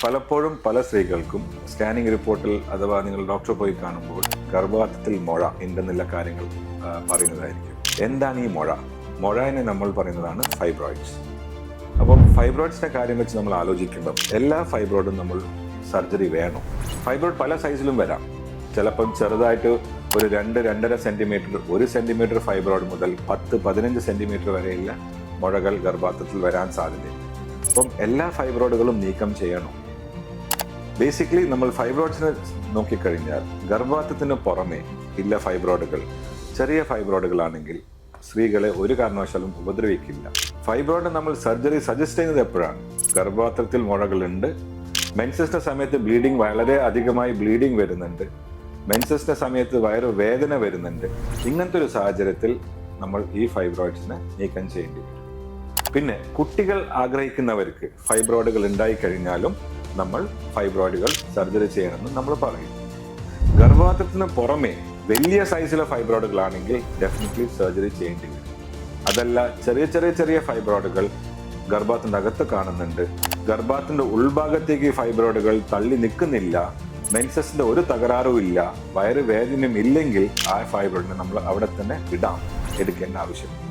പലപ്പോഴും പല സ്ത്രീകൾക്കും സ്കാനിങ് റിപ്പോർട്ടിൽ അഥവാ നിങ്ങൾ ഡോക്ടറെ പോയി കാണുമ്പോൾ ഗർഭപാത്രത്തിൽ മുഴ ഉണ്ടെന്നുള്ള കാര്യങ്ങൾ പറയുന്നതായിരിക്കും. എന്താണ് ഈ മുഴ? മുഴനെ നമ്മൾ പറയുന്നതാണ് ഫൈബ്രോയിഡ്സ്. അപ്പം ഫൈബ്രോയിഡ്സിന്റെ കാര്യം വെച്ച് നമ്മൾ ആലോചിക്കുമ്പം എല്ലാ ഫൈബ്രോയിഡും നമ്മൾ സർജറി വേണം. ഫൈബ്രോയിഡ് പല സൈസിലും വരാം. ചിലപ്പം ചെറുതായിട്ട് ഒരു 2-2.5 സെന്റിമീറ്റർ, 1 സെന്റിമീറ്റർ ഫൈബ്രോയിഡ് മുതൽ 10-15 സെന്റിമീറ്റർ വരെയുള്ള മുഴകൾ ഗർഭപാത്രത്തിൽ വരാൻ സാധ്യതയുണ്ട്. അപ്പം എല്ലാ ഫൈബ്രോയിഡുകളും നീക്കം ചെയ്യണം. ബേസിക്കലി നമ്മൾ ഫൈബ്രോയിഡ്സിനെ നോക്കിക്കഴിഞ്ഞാൽ ഗർഭപാത്രത്തിന് പുറമെ ഇല്ല ഫൈബ്രോയിഡുകൾ ചെറിയ ഫൈബ്രോയിഡുകളാണെങ്കിൽ സ്ത്രീകളെ ഒരു കാരണവശാലും ഉപദ്രവിക്കില്ല. ഫൈബ്രോയിഡ് നമ്മൾ സർജറി സജസ്റ്റ് ചെയ്യുന്നത് എപ്പോഴാണ്? ഗർഭപാത്രത്തിൽ മുഴകളുണ്ട്, മെൻസസിന്റെ സമയത്ത് ബ്ലീഡിങ് വളരെ അധികമായി ബ്ലീഡിങ് വരുന്നുണ്ട്, മെൻസസിന്റെ സമയത്ത് വയറ് വേദന വരുന്നുണ്ട്. ഇങ്ങനത്തെ ഒരു സാഹചര്യത്തിൽ നമ്മൾ ഈ ഫൈബ്രോയിഡ്സിനെ നീക്കം ചെയ്യേണ്ടി വരും. പിന്നെ കുട്ടികൾ ആഗ്രഹിക്കുന്നവർക്ക് ഫൈബ്രോയിഡുകൾ ഉണ്ടായി കഴിഞ്ഞാലും നമ്മൾ ഫൈബ്രോയിഡുകൾ സർജറി ചെയ്യണമെന്ന് നമ്മൾ പറയും. ഗർഭപാത്രത്തിന് പുറമെ വലിയ സൈസിലെ ഫൈബ്രോയിഡുകളാണെങ്കിൽ ഡെഫിനറ്റ്ലി സർജറി ചെയ്യേണ്ടി വരും. അതല്ല ചെറിയ ഫൈബ്രോയിഡുകൾ ഗർഭപാത്രത്തിന്റെ അകത്ത് കാണുന്നുണ്ട്, ഗർഭപാത്രത്തിന്റെ ഉൾഭാഗത്തേക്ക് ഫൈബ്രോയിഡുകൾ തള്ളി നിൽക്കുന്നില്ല, മെൻസസിന്റെ ഒരു തകരാറും ഇല്ല, വയറ് വേദനയും ഇല്ലെങ്കിൽ ആ ഫൈബ്രോയിഡിനെ നമ്മൾ അവിടെ തന്നെ എടുക്കേണ്ട ആവശ്യമില്ല.